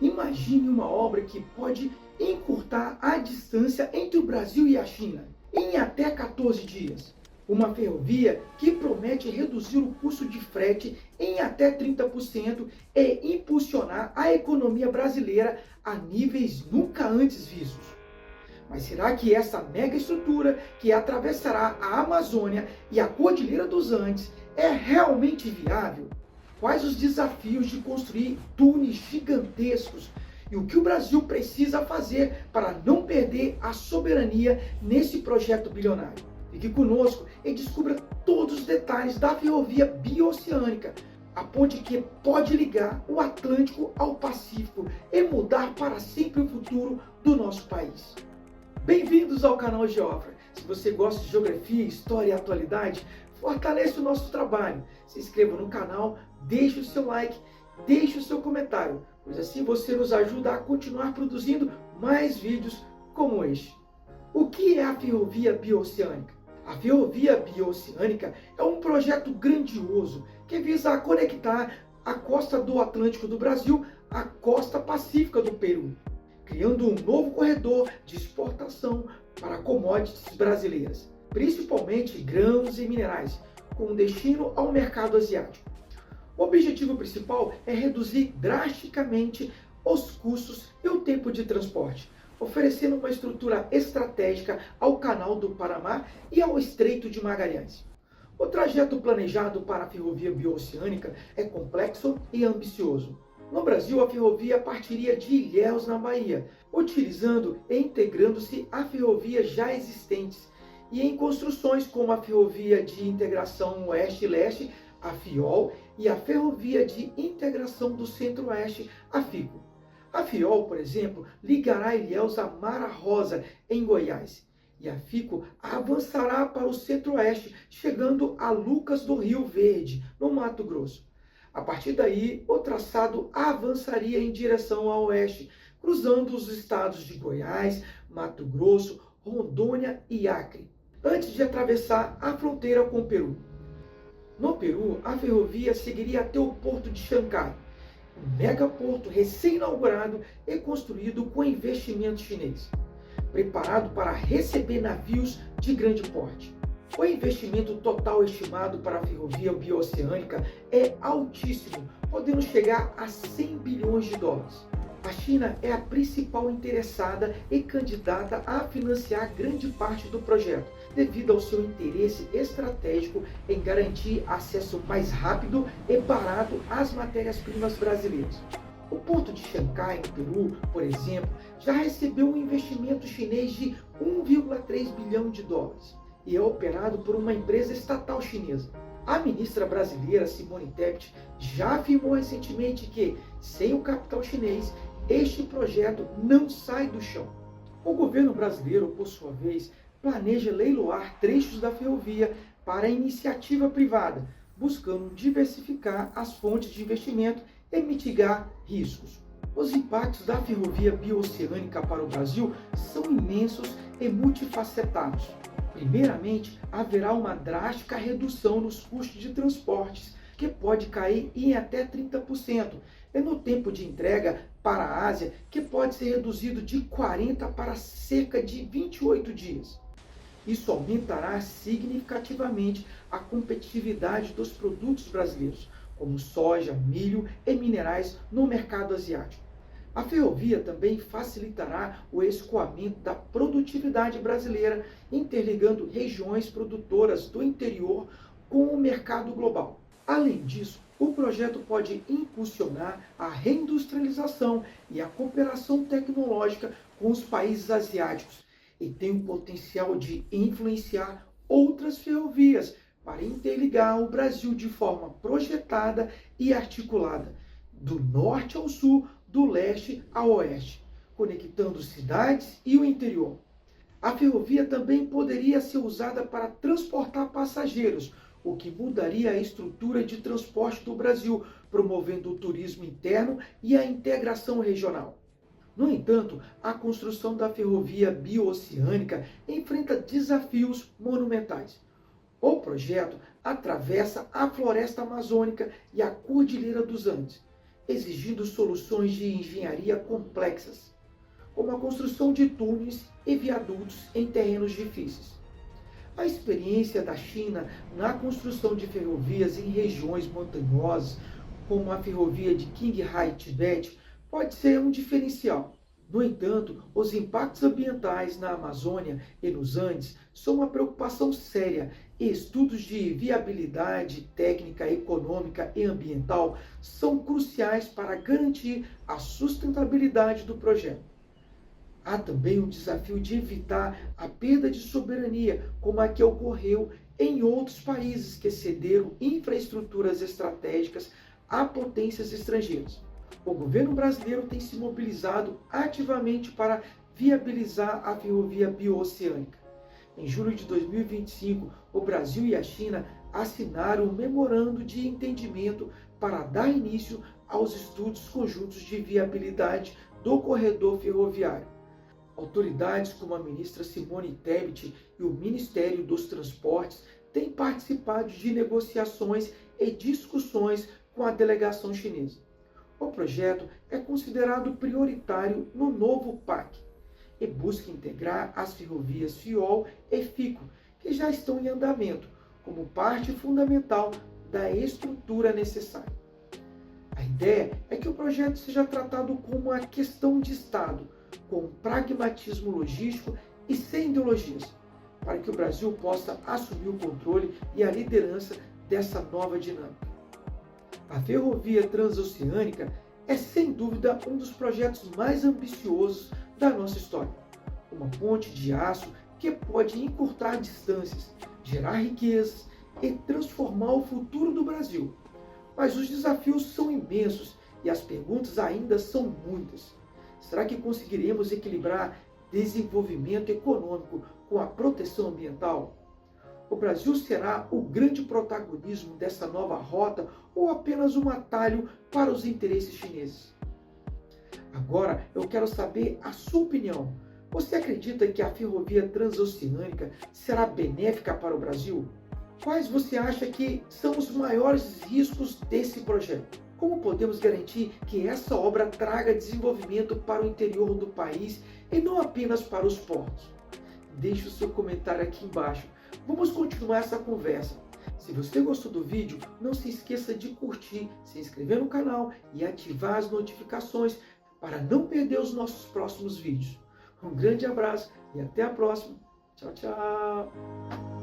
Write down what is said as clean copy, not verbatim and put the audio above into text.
Imagine uma obra que pode encurtar a distância entre o Brasil e a China em até 14 dias. Uma ferrovia que promete reduzir o custo de frete em até 30% e impulsionar a economia brasileira a níveis nunca antes vistos. Mas será que essa mega estrutura que atravessará a Amazônia e a Cordilheira dos Andes é realmente viável? Quais os desafios de construir túneis gigantescos e o que o Brasil precisa fazer para não perder a soberania nesse projeto bilionário? Fique conosco e descubra todos os detalhes da ferrovia bioceânica, a ponte que pode ligar o Atlântico ao Pacífico e mudar para sempre o futuro do nosso país. Bem-vindos ao canal Geofra. Se você gosta de geografia, história e atualidade, fortaleça o nosso trabalho. Se inscreva no canal, deixe o seu like, deixe o seu comentário, pois assim você nos ajuda a continuar produzindo mais vídeos como este. O que é a ferrovia bioceânica? A ferrovia bioceânica é um projeto grandioso que visa conectar a costa do Atlântico do Brasil à costa pacífica do Peru, criando um novo corredor de exportação para commodities brasileiras, principalmente grãos e minerais, com destino ao mercado asiático. O objetivo principal é reduzir drasticamente os custos e o tempo de transporte, oferecendo uma estrutura estratégica ao Canal do Panamá e ao Estreito de Magalhães. O trajeto planejado para a ferrovia bioceânica é complexo e ambicioso. No Brasil, a ferrovia partiria de Ilhéus, na Bahia, utilizando e integrando-se a ferrovias já existentes e em construções como a Ferrovia de Integração Oeste-Leste, a FIOL, e a Ferrovia de Integração do Centro-Oeste, a FICO. A FIOL, por exemplo, ligará Ilhéus a Mara Rosa, em Goiás, e a FICO avançará para o Centro-Oeste, chegando a Lucas do Rio Verde, no Mato Grosso. A partir daí, o traçado avançaria em direção ao oeste, cruzando os estados de Goiás, Mato Grosso, Rondônia e Acre, antes de atravessar a fronteira com o Peru. No Peru, a ferrovia seguiria até o porto de Chancay, um megaporto recém-inaugurado e construído com investimento chinês, preparado para receber navios de grande porte. O investimento total estimado para a ferrovia bioceânica é altíssimo, podendo chegar a 100 bilhões de dólares. A China é a principal interessada e candidata a financiar grande parte do projeto, devido ao seu interesse estratégico em garantir acesso mais rápido e barato às matérias-primas brasileiras. O porto de Chancay, no Peru, por exemplo, já recebeu um investimento chinês de 1,3 bilhão de dólares e é operado por uma empresa estatal chinesa. A ministra brasileira Simone Tebet já afirmou recentemente que, sem o capital chinês, este projeto não sai do chão. O governo brasileiro, por sua vez, planeja leiloar trechos da ferrovia para a iniciativa privada, buscando diversificar as fontes de investimento e mitigar riscos. Os impactos da ferrovia bioceânica para o Brasil são imensos e multifacetados. Primeiramente, haverá uma drástica redução nos custos de transportes, que pode cair em até 30%, e no tempo de entrega para a Ásia, que pode ser reduzido de 40 para cerca de 28 dias. Isso aumentará significativamente a competitividade dos produtos brasileiros, como soja, milho e minerais no mercado asiático. A ferrovia também facilitará o escoamento da produtividade brasileira, interligando regiões produtoras do interior com o mercado global. Além disso, o projeto pode impulsionar a reindustrialização e a cooperação tecnológica com os países asiáticos e tem o potencial de influenciar outras ferrovias para interligar o Brasil de forma projetada e articulada, do norte ao sul, do leste ao oeste, conectando cidades e o interior. A ferrovia também poderia ser usada para transportar passageiros, o que mudaria a estrutura de transporte do Brasil, promovendo o turismo interno e a integração regional. No entanto, a construção da ferrovia bioceânica enfrenta desafios monumentais. O projeto atravessa a floresta amazônica e a Cordilheira dos Andes, exigindo soluções de engenharia complexas, como a construção de túneis e viadutos em terrenos difíceis. A experiência da China na construção de ferrovias em regiões montanhosas, como a ferrovia de Qinghai-Tibete, pode ser um diferencial. No entanto, os impactos ambientais na Amazônia e nos Andes são uma preocupação séria e estudos de viabilidade técnica, econômica e ambiental são cruciais para garantir a sustentabilidade do projeto. Há também o desafio de evitar a perda de soberania, como a que ocorreu em outros países que cederam infraestruturas estratégicas a potências estrangeiras. O governo brasileiro tem se mobilizado ativamente para viabilizar a ferrovia bio-oceânica. Em julho de 2025, o Brasil e a China assinaram um memorando de entendimento para dar início aos estudos conjuntos de viabilidade do corredor ferroviário. Autoridades como a ministra Simone Tebet e o Ministério dos Transportes têm participado de negociações e discussões com a delegação chinesa. O projeto é considerado prioritário no novo PAC e busca integrar as ferrovias FIOL e FICO, que já estão em andamento, como parte fundamental da estrutura necessária. A ideia é que o projeto seja tratado como uma questão de Estado, com pragmatismo logístico e sem ideologias, para que o Brasil possa assumir o controle e a liderança dessa nova dinâmica. A ferrovia transoceânica é sem dúvida um dos projetos mais ambiciosos da nossa história. Uma ponte de aço que pode encurtar distâncias, gerar riquezas e transformar o futuro do Brasil. Mas os desafios são imensos e as perguntas ainda são muitas. Será que conseguiremos equilibrar desenvolvimento econômico com a proteção ambiental? O Brasil será o grande protagonismo dessa nova rota ou apenas um atalho para os interesses chineses? Agora eu quero saber a sua opinião. Você acredita que a ferrovia transoceânica será benéfica para o Brasil? Quais você acha que são os maiores riscos desse projeto? Como podemos garantir que essa obra traga desenvolvimento para o interior do país e não apenas para os portos? Deixe o seu comentário aqui embaixo. Vamos continuar essa conversa. Se você gostou do vídeo, não se esqueça de curtir, se inscrever no canal e ativar as notificações para não perder os nossos próximos vídeos. Um grande abraço e até a próxima. Tchau, tchau!